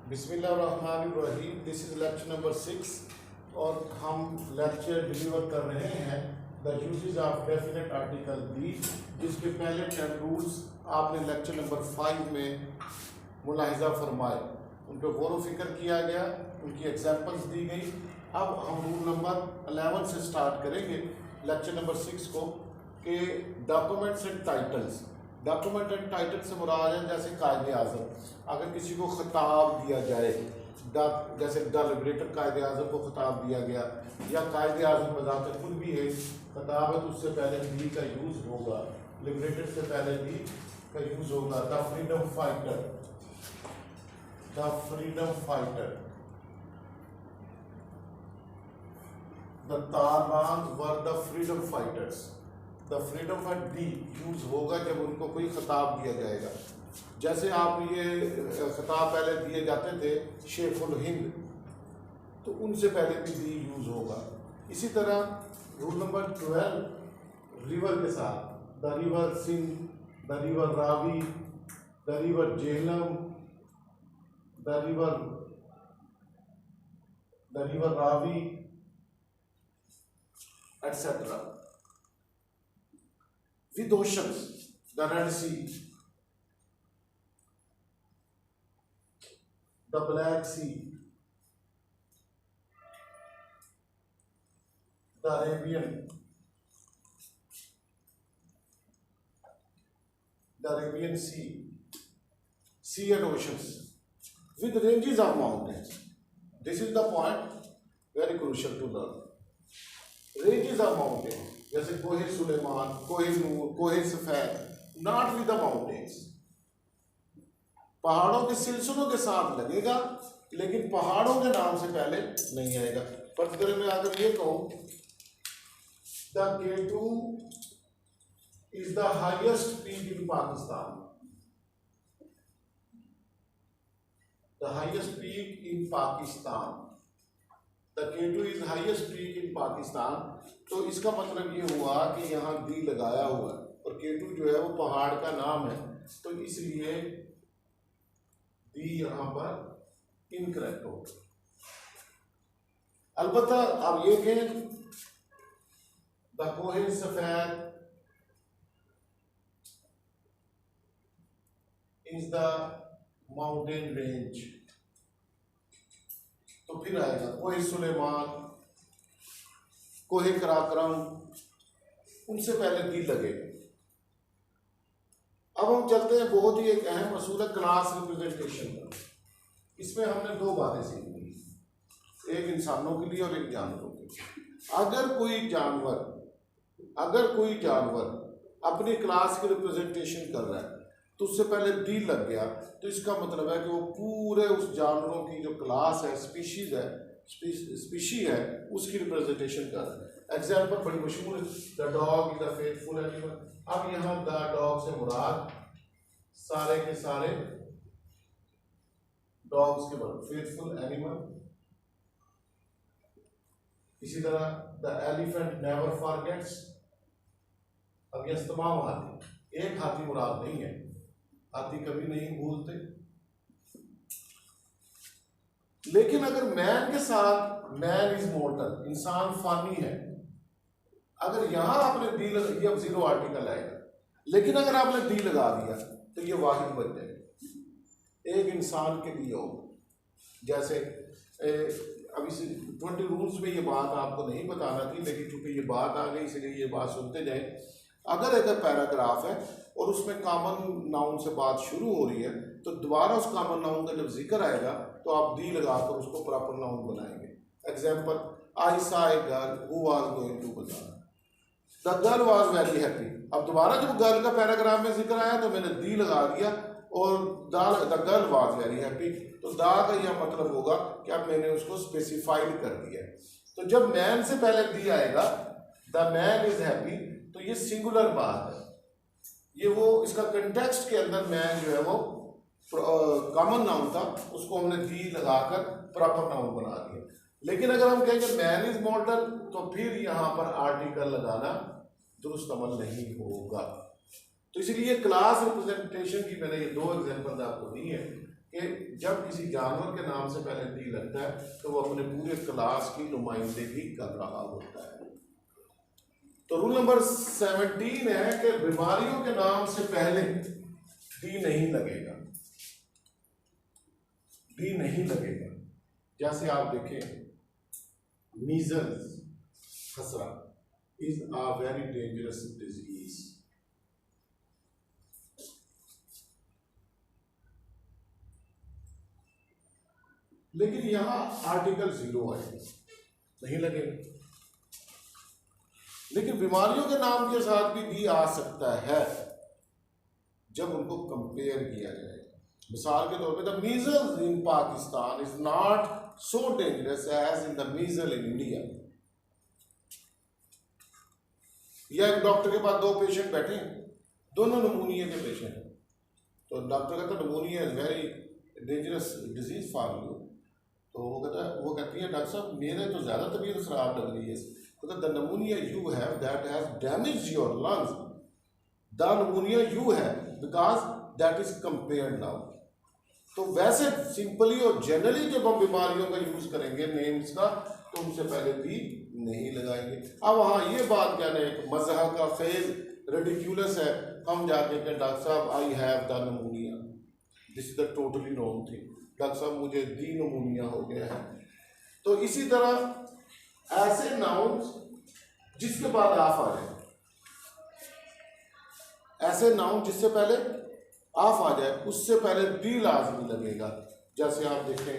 बिस्मिल्लाहिर्रहमानिर्रहीम। This is lecture number 6 और हम लेक्चर डिलीवर कर रहे हैं the uses of definite article B, जिसके पहले 10 रूल्स आपने लेक्चर नंबर 5 में मुलाहिजा फरमाए, उन पर गौर व फिक्र किया गया, उनकी एग्जाम्पल्स दी गई। अब हम रूल नंबर 11 से स्टार्ट करेंगे लेक्चर नंबर 6 को कि documents and titles. Document and title से मुराद है जैसे कायदे आज़म, अगर किसी को खिताब दिया जाए, जैसे द लिबरेटर कायदे आज़म को खिताब दिया गया, या कायदे आज़म बज़ात खुद भी है खिताब है तो उससे पहले दी का यूज़ होगा, लिबरेटर से पहले दी का यूज़ होगा। The freedom fighter, the freedom fighter, the Taliban were the freedom fighters. The freedom fight the use होगा जब उनको कोई खिताब दिया जाएगा। जैसे आप ये खिताब पहले दिए जाते थे शेखुल हिंद, तो उनसे पहले भी दी यूज होगा। इसी तरह रूल नंबर 12 रिवर के साथ, the river Sindh, the river Ravi, the river Jhelum, the river Ravi etc. With oceans, the Red Sea, the Black Sea, the Arabian Sea, sea and oceans, with ranges of mountains. This is the point very crucial to learn. Ranges of mountains, जैसे कोहे सुलेमान, कोहे नूर, कोहे सफेद, not with the mountains. पहाड़ों के सिलसिलों के साथ लगेगा, लेकिन पहाड़ों के नाम से पहले नहीं आएगा। पर्टिकुलर में अगर ये कहूं the K2 is the highest peak in Pakistan, the highest peak in Pakistan, the K2 is highest peak in Pakistan, तो इसका मतलब ये हुआ कि यहाँ दी लगाया हुआ है, और K2 जो है वो पहाड़ का नाम है, तो इसलिए दी यहाँ पर इनकरेक्ट होगा। अलबत्ता आप ये कहें द कोहे सफेद इज द माउंटेन रेंज, तो फिर आएगा कोहे सुलेमान, कोहे कराक्रम, उनसे पहले दी लगेगा। अब हम चलते हैं बहुत ही एक अहम असूल है क्लास रिप्रेजेंटेशन का। इसमें हमने दो बातें सीखी, एक इंसानों के लिए और एक जानवरों के लिए। अगर कोई जानवर अपनी क्लास की रिप्रेजेंटेशन कर रहा है तो उससे पहले दी लग गया, तो इसका मतलब है कि वो पूरे उस जानवरों की जो क्लास है, स्पीशीज है, उसकी रिप्रेजेंटेशन कर रहा है। एग्जाम्पल बड़ी मशहूर है, the dog is the faithful animal. अब यहाँ द डॉग से मुराद सारे के सारे डॉग्स के बाद फेथफुल एनिमल। इसी तरह द एलिफेंट नेवर फॉरगेट्स। अब यह तमाम हाथी, एक हाथी मुराद नहीं है, हाथी कभी नहीं भूलते। लेकिन अगर मैन के साथ मैन इज मोर्टल, इंसान फानी है, अगर यहां आपने दी लगा, ये अब जीरो आर्टिकल आएगा, लेकिन अगर आपने दी लगा दिया तो ये वाहिद बन जाएगा, एक इंसान के लिए हो। जैसे अभी 20 रूल्स में ये बात आपको नहीं बताना थी, लेकिन चूंकि ये बात आ गई इसलिए ये बात सुनते जाए। अगर पैराग्राफ है और उसमें कॉमन नाउन से बात शुरू हो रही है, तो दोबारा उस कॉमन नाउन का जब जिक्र आएगा तो आप दी लगाकर उसको प्रॉपर नाउन बनाएंगे। Example, I saw a girl who was going to bazaar, the girl was very happy. अब दोबारा जब गर्ल का पैराग्राफ में जिक्र आया तो मैंने दी लगा दिया और the girl was very happy, तो दा का यह मतलब होगा कि अब मैंने उसको स्पेसिफाइड कर दिया। तो जब मैन से पहले दी आएगा द मैन इज हैप्पी, तो ये सिंगुलर बात है, ये वो इसका कंटेक्स्ट के अंदर मैन जो है वो कॉमन नाउन था, उसको हमने दी लगाकर प्रॉपर नाउन बना दिया। लेकिन अगर हम कहेंगे मैन इज मॉर्टल, तो फिर यहाँ पर आर्टिकल लगाना दुरुस्त अमल नहीं होगा। तो इसलिए क्लास रिप्रेजेंटेशन की मैंने ये दो एग्जांपल्स आपको दी है कि जब किसी जानवर के नाम से पहले दी लगता है तो वो अपने पूरे क्लास की नुमाइंदगी कर रहा होता है। तो रूल नंबर 17 है कि बीमारियों के नाम से पहले दी नहीं लगेगा, दी नहीं लगेगा। जैसे आप देखें, मीजल्स, खसरा is a very dangerous disease. लेकिन यहां आर्टिकल 0 है, नहीं लगेगा। लेकिन बीमारियों के नाम के साथ भी दी आ सकता है जब उनको कंपेयर किया जाए। मिसाल के तौर पे the measles in Pakistan is not so dangerous as in the measle in India. या एक डॉक्टर के पास 2 पेशेंट बैठे हैं, दोनों नमूनिया के पेशेंट हैं, तो डॉक्टर कहता है नमूनिया is very dangerous disease for you. तो वो कहती है डॉक्टर साहब मेरे तो ज़्यादा तबीयत खराब लग रही है, तो the नमूनिया you have that has damage your lungs, the नमूनिया you have because that is compared now. तो वैसे सिंपली और जनरली जब हम बीमारियों का यूज करेंगे नेम्स का, तो उनसे पहले भी नहीं लगाएंगे। अब हाँ, ये बात कहना एक मज़हब का फेज रेडिक्यूलस है, हम जाके कहें डॉक्टर साहब I have the नमूनिया, this is the totally wrong thing, doctor साहब मुझे दी नमूनिया हो गया है। तो इसी तरह ऐसे नाउन्स जिसके बाद आफ आ जाए, ऐसे नाउन जिससे पहले आफ आ जाए उससे पहले दी लाजमी लगेगा। जैसे आप देखें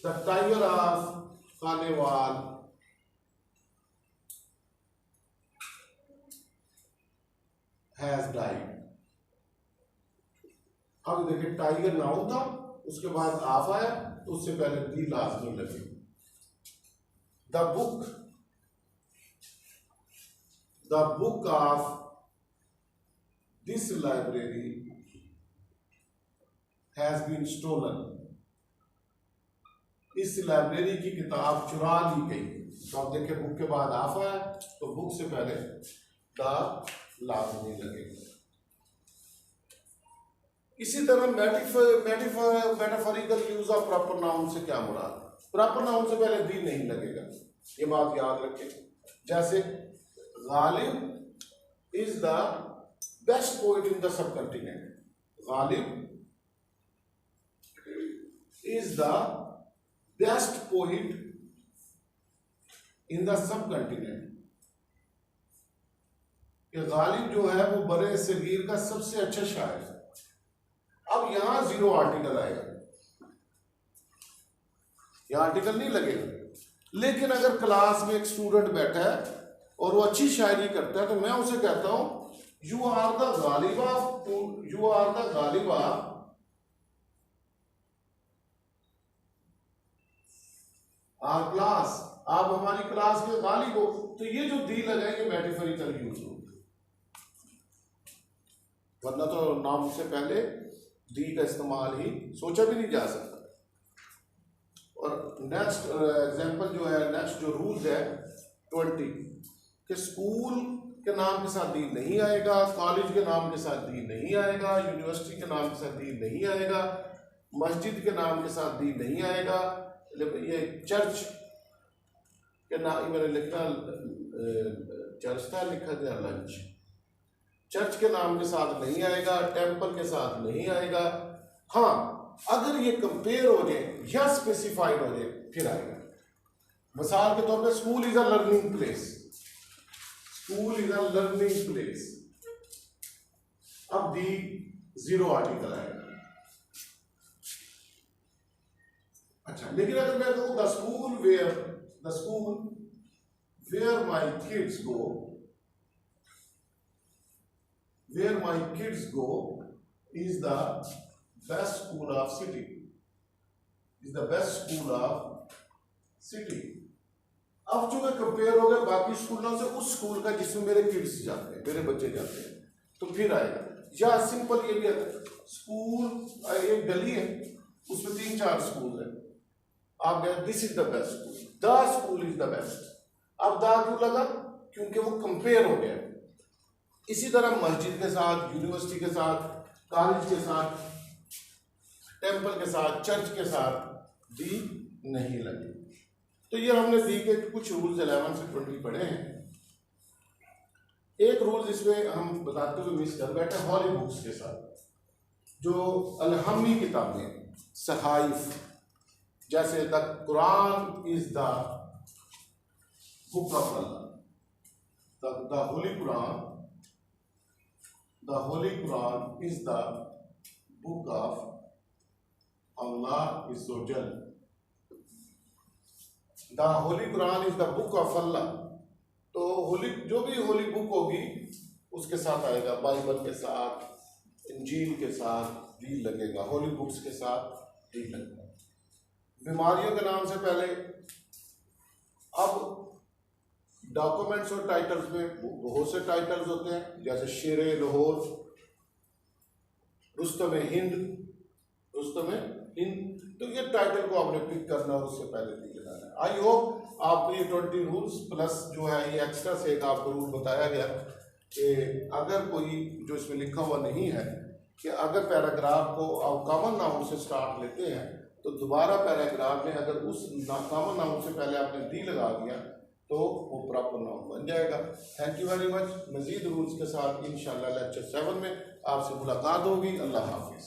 the tiger of Khanewal has died. अब देखिए टाइगर नाउन था, उसके बाद आफ आया तो उससे पहले दी लाजमी लगे। The book of this library has been stolen. इस लाइब्रेरी की किताब चुरा ली गई। तो आप देखिए बुक के बाद आफ आया तो बुक से पहले द लाजमी लगेगा। इसी तरह metaphorical use of proper noun से क्या मुराद? प्रॉपर नाउन से पहले दी नहीं लगेगा, ये बात याद रखें। जैसे Ghalib is the best poet in the sub continent. Ghalib is the best poet in the sub continent. Ghalib जो है वो बरे सगीर का सबसे अच्छा शायर है। अब यहां 0 आर्टिकल आएगा, यह आर्टिकल नहीं लगेगा। लेकिन अगर क्लास में एक स्टूडेंट बैठा है और वो अच्छी शायरी करता है तो मैं उसे कहता हूं यू आर द गालिबा, यू आर द गालिबा आर क्लास, आप हमारी क्लास के गालिब हो। तो ये जो दी लगा ये मेटाफोरिकल यूज हो, वरना तो नाम से पहले दी का इस्तेमाल ही सोचा भी नहीं जा सकता। और नेक्स्ट एग्जांपल जो है, नेक्स्ट जो रूल है 20 कि स्कूल के नाम के साथ दी नहीं आएगा, कॉलेज के नाम के साथ दी नहीं आएगा, यूनिवर्सिटी के नाम के साथ दी नहीं आएगा, मस्जिद के नाम के साथ दी नहीं आएगा। ये चर्च के नाम मैंने लिखा, चर्च था लिखा गया लंच, चर्च के नाम के साथ नहीं आएगा, टेंपल के साथ नहीं आएगा। हाँ, अगर ये कंपेयर हो जाए या स्पेसिफाइड हो जाए फिर आएगा। मिसाल के तौर पे school is a learning place, school is a learning place, अब दी 0 आर्टिकल आएगा। अच्छा, लेकिन अगर मैं कहूं the school where my kids go, where my kids go is the best school of city, is the best school of city। अब जो compare हो गया बाकी स्कूलों से उस स्कूल का जिसमें मेरे किड्स जाते हैं, मेरे बच्चे जाते हैं, तो फिर आएगा। या सिंपल ये भी आता है, स्कूल एक गली है उसमें 3-4 स्कूल है, आप गए this is the best school, the school is the best. अब द क्यों लगा? क्योंकि वो कंपेयर हो गया। इसी तरह मस्जिद के साथ, यूनिवर्सिटी के साथ, कॉलेज के साथ टेम्पल के साथ, चर्च के साथ दी नहीं लगे। तो ये हमने दी के कुछ रूल्स 11 से 20 पढ़े हैं। एक रूल इसमें हम बताते हुए मिस कर बैठे, हॉली बुक्स के साथ, जो अलहमी किताबें, सहाइफ, जैसे the Quran is the book of Allah, the holy Quran is the book of Allah इज़्ज़ोजल। The holy Quran is the book of Allah. तो होली, जो भी होली बुक होगी उसके साथ आएगा, बाइबल के साथ, इंजील के साथ डी लगेगा, होली बुक्स के साथ डी लगेगा। बीमारियों के नाम से पहले, अब डॉक्यूमेंट्स और टाइटल्स में बहुत से टाइटल्स होते हैं, जैसे शेरे लाहौर, रुस्तम हिंद, तो ये टाइटल को आपने पिक करना और उससे पहले डी लगाना है। आई होप आपको ये 20 रूल्स प्लस जो है ये एक्स्ट्रा से एक आपको रूल बताया गया कि अगर कोई जो इसमें लिखा हुआ नहीं है कि अगर पैराग्राफ को आप कॉमन नाउन से स्टार्ट लेते हैं तो दोबारा पैराग्राफ में अगर उस कॉमन नाउन से पहले आपने दी लगा दिया तो वो प्रॉपर नाउन बन जाएगा। Thank you very much. मजीद रूल्स के साथ इंशाल्लाह लेक्चर 7 में आपसे मुलाकात होगी। अल्लाह हाफिज़।